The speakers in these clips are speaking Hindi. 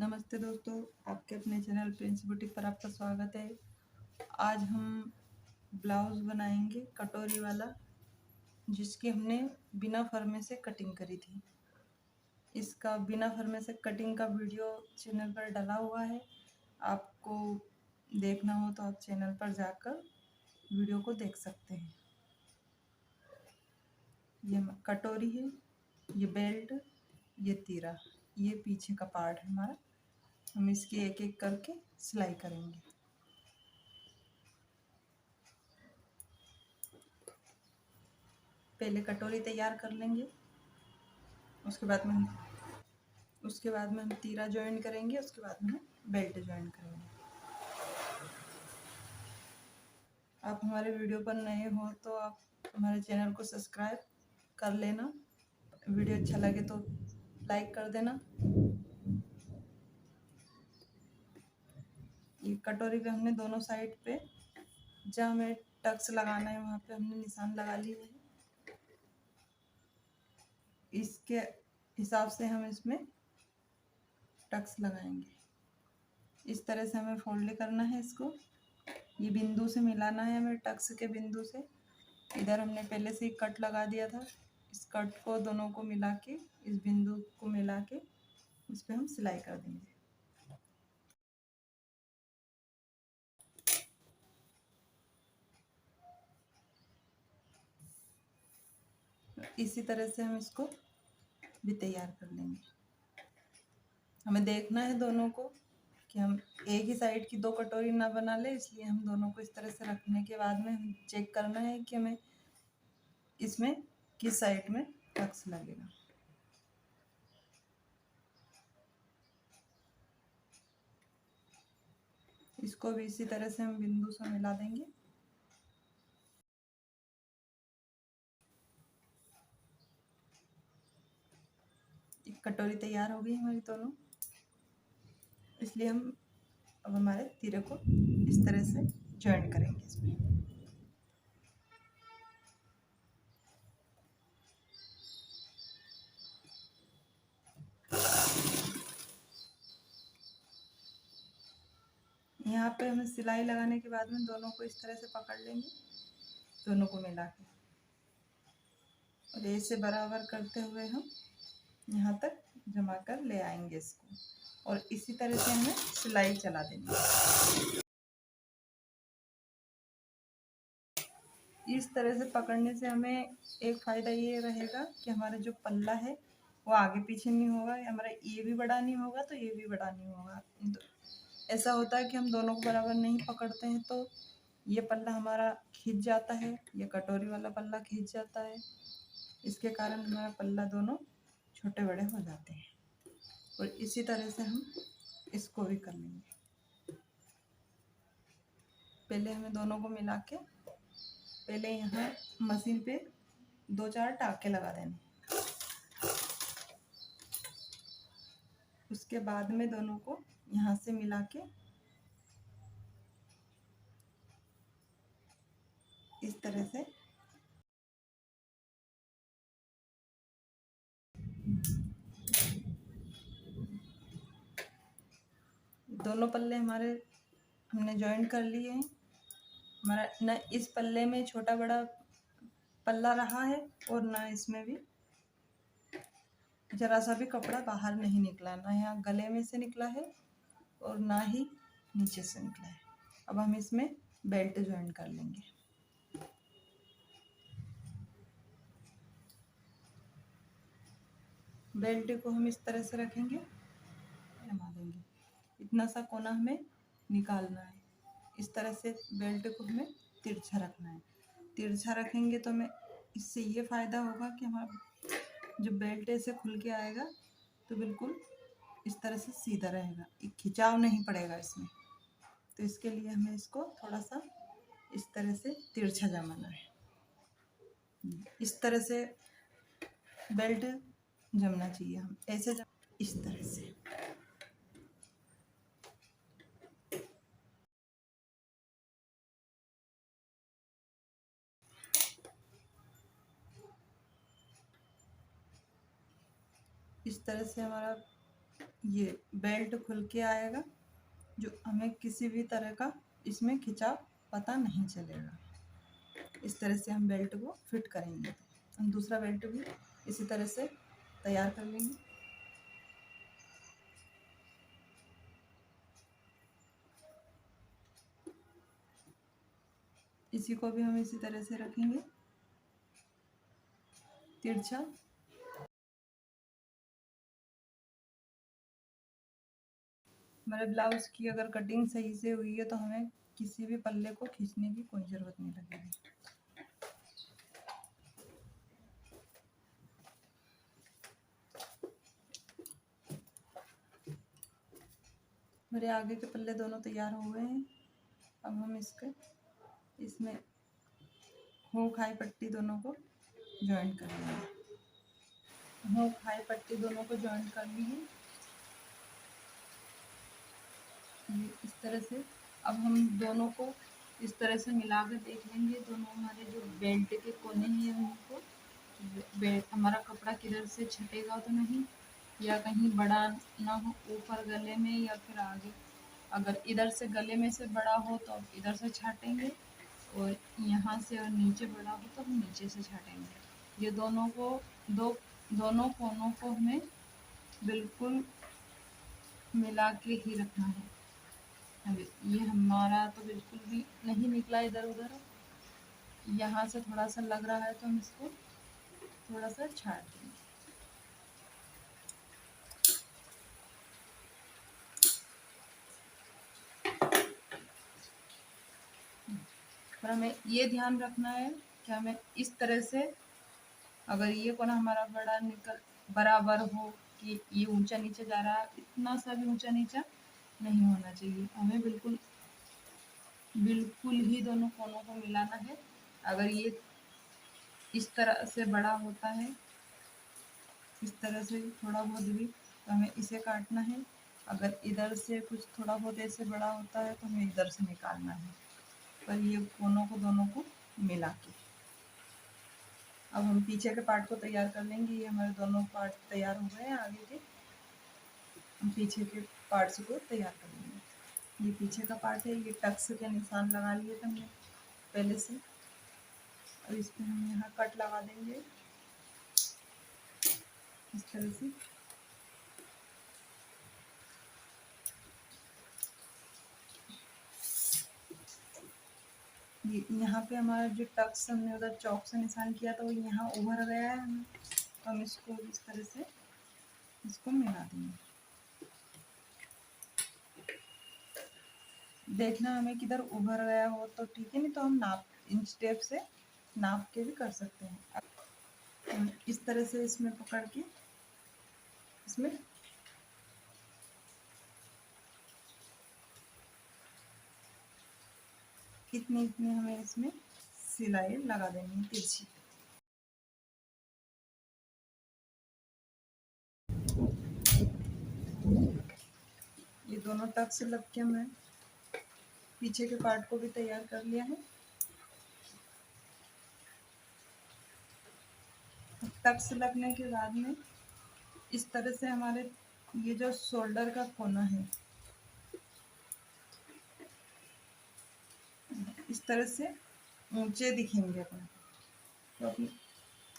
नमस्ते दोस्तों, आपके अपने चैनल प्रिंस बुटीक पर आपका स्वागत है। आज हम ब्लाउज़ बनाएंगे कटोरी वाला, जिसकी हमने बिना फरमे से कटिंग करी थी। इसका बिना फरमे से कटिंग का वीडियो चैनल पर डला हुआ है। आपको देखना हो तो आप चैनल पर जाकर वीडियो को देख सकते हैं। ये कटोरी है, ये बेल्ट, ये तीरा, ये पीछे का पार्ट है हमारा। हम इसकी एक एक करके सिलाई करेंगे। पहले कटोरी तैयार कर लेंगे, उसके बाद में हम तीरा ज्वाइन करेंगे, उसके बाद में हम बेल्ट ज्वाइन करेंगे। आप हमारे वीडियो पर नए हो तो आप हमारे चैनल को सब्सक्राइब कर लेना। वीडियो अच्छा लगे तो लाइक कर देना। ये कटोरी पे हमने दोनों साइड पे जहाँ हमें टक्स लगाना है वहाँ पे हमने निशान लगा लिए हैं। इसके हिसाब से हम इसमें टक्स लगाएंगे। इस तरह से हमें फोल्ड करना है इसको। ये बिंदु से मिलाना है हमें, टक्स के बिंदु से। इधर हमने पहले से ही कट लगा दिया था। इस कट को दोनों को मिला के, इस बिंदु को मिला के इस पर हम सिलाई कर देंगे। इसी तरह से हम इसको भी तैयार कर लेंगे। हमें देखना है दोनों को कि हम एक ही साइड की दो कटोरी ना बना ले, इसलिए हम दोनों को इस तरह से रखने के बाद में हम चेक करना है कि हमें इसमें किस साइड में टक्स लगेगा। इसको भी इसी तरह से हम बिंदु से मिला देंगे। एक कटोरी तैयार हो गई हमारी दोनों, इसलिए हम अब हमारे तीरे को इस तरह से ज्वाइन करेंगे इसमें। यहाँ पे हमें सिलाई लगाने के बाद में दोनों को इस तरह से पकड़ लेंगे, दोनों को मिला के, और ऐसे बराबर करते हुए हम यहाँ तक जमा कर ले आएंगे इसको, और इसी तरह से हमें सिलाई चला देंगे। इस तरह से पकड़ने से हमें एक फ़ायदा ये रहेगा कि हमारा जो पल्ला है वो आगे पीछे नहीं होगा, हमारा ये भी बड़ा नहीं होगा तो ये भी बड़ा नहीं होगा। तो ऐसा होता है कि हम दोनों को बराबर नहीं पकड़ते हैं तो ये पल्ला हमारा खींच जाता है, ये कटोरी वाला पल्ला खींच जाता है। इसके कारण हमारा पल्ला दोनों छोटे बड़े हो जाते हैं। और इसी तरह से हम इसको भी कर लेंगे। पहले हमें दोनों को मिला के पहले यहाँ मशीन पे 2-4 टाँके लगा देने, उसके बाद में दोनों को यहाँ से मिला के इस तरह से दोनों पल्ले हमारे हमने ज्वाइन कर लिए हैं। हमारा न इस पल्ले में छोटा बड़ा पल्ला रहा है और ना इसमें भी जरा सा भी कपड़ा बाहर नहीं निकला, ना यहाँ गले में से निकला है और ना ही नीचे से निकला है। अब हम इसमें बेल्ट ज्वाइन कर लेंगे। बेल्ट को हम इस तरह से रखेंगे, जमा देंगे। इतना सा कोना हमें निकालना है। इस तरह से बेल्ट को हमें तिरछा रखना है। तिरछा रखेंगे तो हमें इससे ये फ़ायदा होगा कि हमारा जो बेल्ट ऐसे खुल के आएगा तो बिल्कुल इस तरह से सीधा रहेगा, एक खिंचाव नहीं पड़ेगा इसमें। तो इसके लिए हमें इसको थोड़ा सा इस तरह से तिरछा जमाना है। इस तरह से बेल्ट जमना चाहिए, हम ऐसे इस तरह से। इस तरह से हमारा ये बेल्ट खुल के आएगा, जो हमें किसी भी तरह का इसमें खिंचाव पता नहीं चलेगा। इस तरह से हम बेल्ट को फिट करेंगे। हम दूसरा बेल्ट भी इसी तरह से तैयार कर लेंगे। इसी को भी हम इसी तरह से रखेंगे तिरछा। हमारे ब्लाउज की अगर कटिंग सही से हुई है तो हमें किसी भी पल्ले को खींचने की कोई ज़रूरत नहीं लगेगी। मेरे आगे के पल्ले दोनों तैयार हो गए हैं। अब हम इसमें हुक हाई पट्टी दोनों को जॉइंट कर लेंगे। हुक हाई पट्टी दोनों को जॉइंट कर ली है इस तरह से। अब हम दोनों को इस तरह से मिला कर देख लेंगे। दोनों हमारे जो बेल्ट के कोने हैं उनको हमारा कपड़ा किधर से छटेगा तो नहीं, या कहीं बड़ा ना हो ऊपर गले में या फिर आगे। अगर इधर से गले में से बड़ा हो तो अब इधर से छाटेंगे, और यहाँ से और नीचे बड़ा हो तो हम नीचे से छाटेंगे। ये दोनों कोनों को हमें बिल्कुल मिला के ही रखना है। अभी ये हमारा तो बिल्कुल भी नहीं निकला इधर उधर। यहाँ से थोड़ा सा लग रहा है तो हम इसको थोड़ा सा छाट देंगे। पर हमें ये ध्यान रखना है कि हमें इस तरह से, अगर ये कोना हमारा बराबर हो कि ये ऊंचा नीचे जा रहा है, इतना सा भी ऊंचा नीचा नहीं होना चाहिए। हमें बिल्कुल ही दोनों कोनों को मिलाना है। अगर ये इस तरह से बड़ा होता है, इस तरह से थोड़ा बहुत भी, तो हमें इसे काटना है। अगर इधर से कुछ थोड़ा बहुत ऐसे बड़ा होता है तो हमें इधर से निकालना है। पर ये कोनों को दोनों को मिला के अब हम पीछे के पार्ट को तैयार कर लेंगे। ये हमारे दोनों पार्ट तैयार हो गए हैं आगे के। हम पीछे के पार्ट्स को तैयार कर लेंगे। ये पीछे का पार्ट है, ये टक्स के निशान लगा लिए थे हमने पहले से। अब इस पर हम यहाँ कट लगा देंगे इस तरह से। यहाँ पे हमारा जो टक्स हमने उधर चौक से निशान किया था वो यहाँ उभर गया है। हम इसको इस तरह से इसको मिला देंगे। देखना हमें किधर उभर गया हो तो ठीक है, नहीं तो हम इंच टेप से नाप के भी कर सकते हैं। इस तरह से इसमें पकड़ के इसमें इतनी हमें इसमें सिलाई लगा देनी है तिरछी। ये दोनों टक्स लग के हमने पीछे के पार्ट को भी तैयार कर लिया है। टक्स लगने के बाद में इस तरह से हमारे ये जो शोल्डर का कोना है इस तरह से ऊंचे दिखेंगे अपने। तो अपने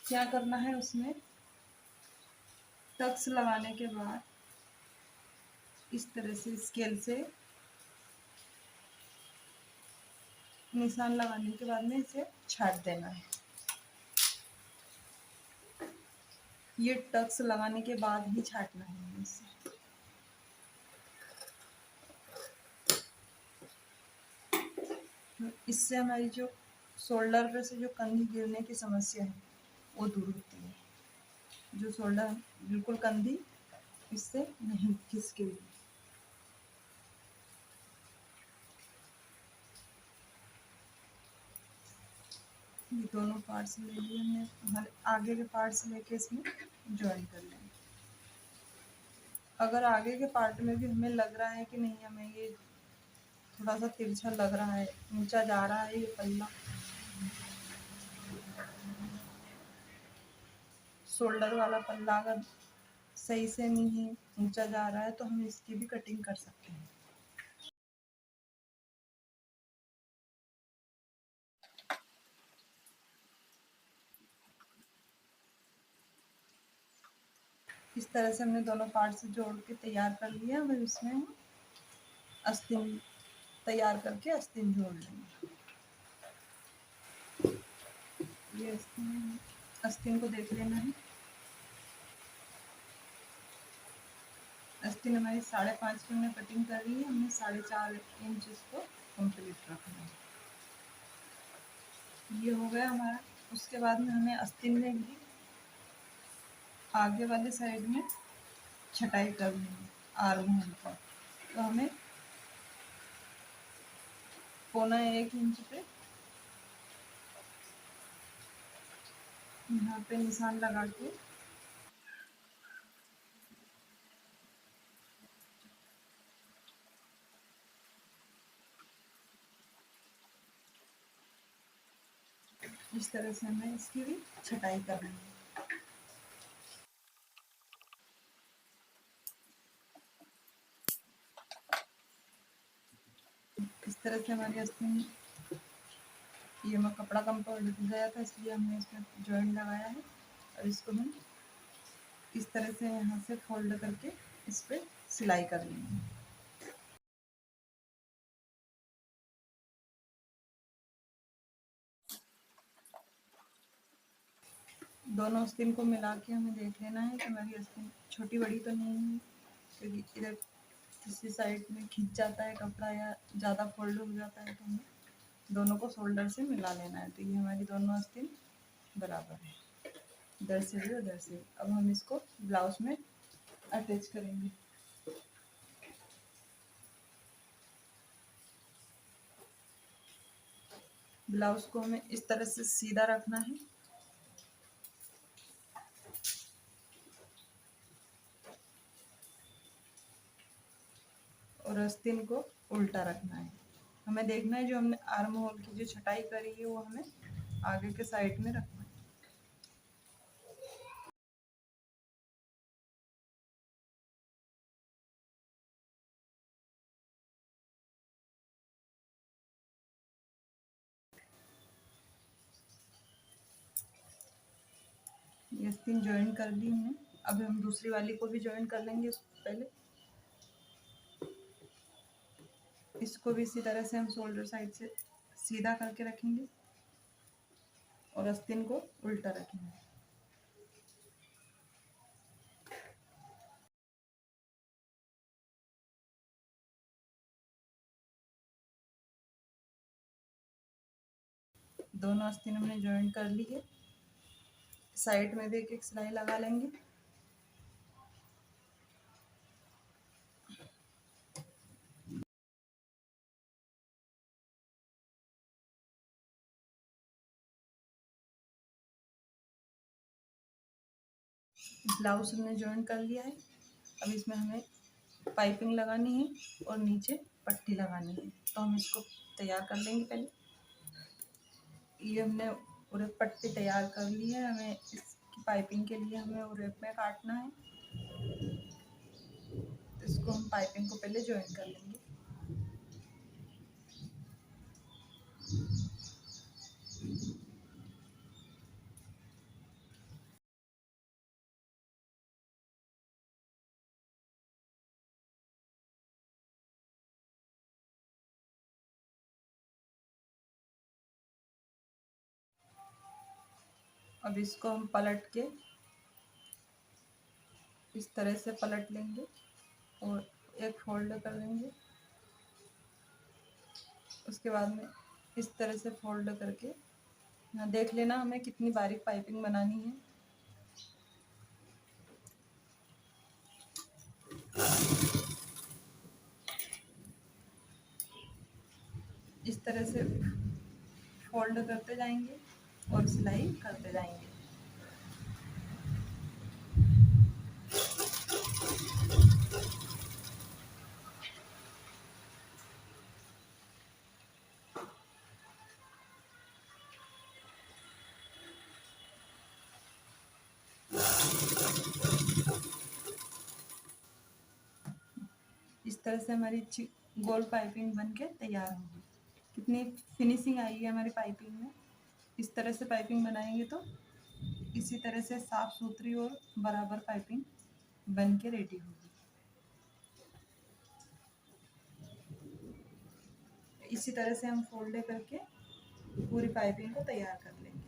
क्या करना है, उसमें टक्स लगाने के बाद इस तरह से स्केल से निशान लगाने के बाद में इसे छाट देना है। ये टक्स लगाने के बाद ही छाटना है इसे। इससे हमारी जो शोल्डर पे से जो कंधी गिरने की समस्या है वो दूर होती है। जो शोल्डर बिल्कुल कंधी इससे नहीं खिसकेगी। ये दोनों पार्ट्स ले लिए हमने, आगे के पार्ट्स लेके इसमें ज्वाइन कर लेंगे। अगर आगे के पार्ट में भी हमें लग रहा है कि नहीं, हमें ये थोड़ा सा तिरछा लग रहा है, ऊंचा जा रहा है ये पल्ला, शोल्डर वाला पल्ला अगर सही से नहीं है, ऊंचा जा रहा है, तो हम इसकी भी कटिंग कर सकते हैं। इस तरह से हमने दोनों पार्ट से जोड़ के तैयार कर लिया। अब इसमें हम आस्तीन तैयार करके आस्तीन जोड़ लेंगे। ये आस्तीन को देख लेना है। आस्तीन हमारी 5.5 की हमने कटिंग कर ली है, हमने 4.5 इंच इसको कंप्लीट रखना है। ये हो गया हमारा। उसके बाद में हमें आस्तीन में भी आगे वाले साइड में छटाई करनी है आर्म होल पर। तो हमें 1.25 इंच पे यहाँ पे निशान लगा के इस तरह से हमें इसकी भी छटाई करनी है। इस तरह से हमारी आस्तीन, ये मैं कपड़ा कम पड़ गया था इसलिए हमने इसमें जॉइंट लगाया है। और इसको हम इस तरह से यहाँ से फोल्ड करके इस पर सिलाई कर लेंगे। दोनों आस्तीन को मिला के हमें देख लेना है कि हमारी आस्तीन छोटी बड़ी तो नहीं है, क्योंकि इधर किसी साइड में खींच जाता है कपड़ा या ज़्यादा फोल्ड हो जाता है, तो हमें दोनों को शोल्डर से मिला लेना है। तो ये हमारी दोनों आस्तीन बराबर है, इधर से भी उधर से भी। अब हम इसको ब्लाउज में अटैच करेंगे। ब्लाउज को हमें इस तरह से सीधा रखना है और आस्तीन को उल्टा रखना है। हमें देखना है जो हमने आर्म होल की जो छटाई करी है वो हमें आगे के साइड में रखना है। ये आस्तीन ज्वाइन कर दी हमने। अब हम दूसरी वाली को भी ज्वाइन कर लेंगे। उसको पहले इसको भी इसी तरह से हम शोल्डर साइड से सीधा करके रखेंगे और आस्तीन को उल्टा रखेंगे। दोनों आस्तीन हमने ज्वाइन कर ली है। साइड में भी एक एक सिलाई लगा लेंगे। ब्लाउज हमने ज्वाइन कर लिया है। अब इसमें हमें पाइपिंग लगानी है और नीचे पट्टी लगानी है। तो हम इसको तैयार कर लेंगे। पहले ये हमने उरेप पट्टी तैयार कर ली है। हमें इसकी पाइपिंग के लिए हमें उरेप में काटना है। तो इसको हम पाइपिंग को पहले ज्वाइन कर लेंगे। अब इसको हम पलट के इस तरह से पलट लेंगे और एक फोल्ड कर लेंगे। उसके बाद में इस तरह से फोल्ड करके यहाँ देख लेना हमें कितनी बारीक पाइपिंग बनानी है। इस तरह से फोल्ड करते जाएंगे और सिलाई करते जाएंगे। इस तरह से हमारी अच्छी गोल पाइपिंग बन के तैयार होगी। कितनी फिनिशिंग आई है हमारी पाइपिंग में। इस तरह से पाइपिंग बनाएंगे तो इसी तरह से साफ सुथरी और बराबर पाइपिंग बन के रेडी होगी। इसी तरह से हम फोल्ड करके पूरी पाइपिंग को तैयार कर लेंगे।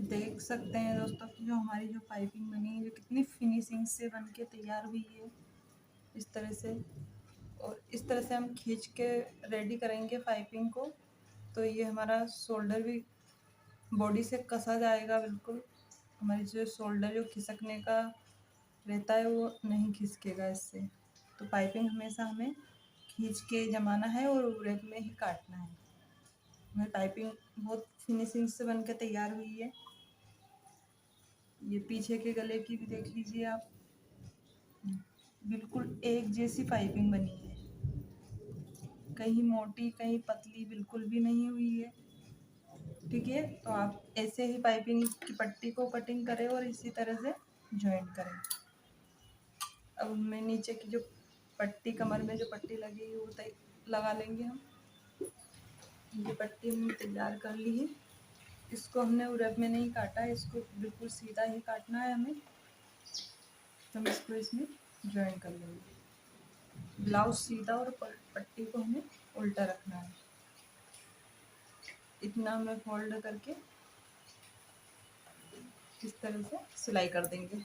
देख सकते हैं दोस्तों कि जो हमारी जो पाइपिंग बनी है, जो कितनी फिनिशिंग से बन के तैयार हुई है इस तरह से। और इस तरह से हम खींच के रेडी करेंगे पाइपिंग को, तो ये हमारा शोल्डर भी बॉडी से कसा जाएगा बिल्कुल। हमारी जो शोल्डर जो खिसकने का रहता है वो नहीं खिसकेगा इससे। तो पाइपिंग हमेशा हमें खींच के जमाना है और उरेप में ही काटना है। हमारी पाइपिंग बहुत फिनिशिंग से बन के तैयार हुई है। ये पीछे के गले की भी देख लीजिए आप, बिल्कुल एक जैसी पाइपिंग बनी है, कहीं मोटी कहीं पतली बिल्कुल भी नहीं हुई है। ठीक है, तो आप ऐसे ही पाइपिंग की पट्टी को कटिंग करें और इसी तरह से जॉइंट करें। अब मैं नीचे की जो पट्टी, कमर में जो पट्टी लगी है वो लगा लेंगे हम। ये पट्टी हमने तैयार कर ली है। इसको हमने उरब में नहीं काटा है, इसको बिल्कुल सीधा ही काटना है हमें। तो हम इसको इसमें ज्वाइन कर लेंगे। ब्लाउज सीधा और पट्टी को हमें उल्टा रखना है। इतना हमें फोल्ड करके इस तरह से सिलाई कर देंगे।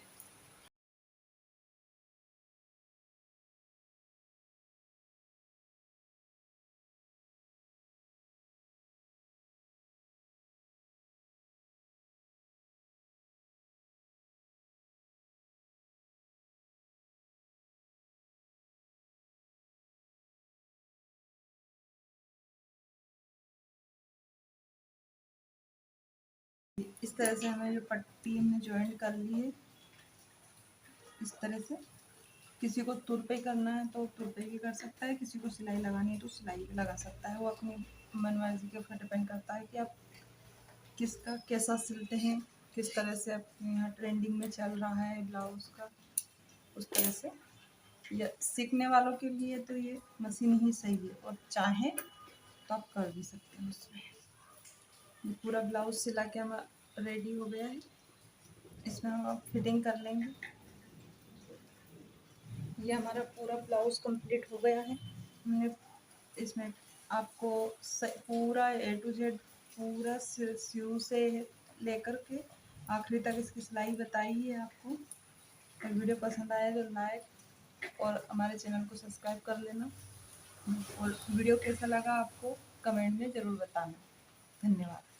इस तरह से हमें जो पट्टी हमने ज्वाइन कर ली है, इस तरह से। किसी को तुरपे करना है तो तुरपे भी कर सकता है, किसी को सिलाई लगानी है तो सिलाई भी लगा सकता है। वो अपनी मनमर्जी के ऊपर डिपेंड करता है कि आप किसका कैसा सिलते हैं, किस तरह से अपने यहाँ ट्रेंडिंग में चल रहा है ब्लाउज का, उस तरह से। या सीखने वालों के लिए तो ये मशीन ही सही है, और चाहें तो आप कर भी सकते हैं उसमें। ये पूरा ब्लाउज सिला के हमारा रेडी हो गया है। इसमें हम आप फिटिंग कर लेंगे। ये हमारा पूरा ब्लाउज कंप्लीट हो गया है। हमने इसमें आपको पूरा ए टू जेड पूरा शुरू से लेकर के आखिरी तक इसकी सिलाई बताई है आपको। और वीडियो पसंद आया तो लाइक और हमारे चैनल को सब्सक्राइब कर लेना। और वीडियो कैसा लगा आपको कमेंट में ज़रूर बताना। धन्यवाद।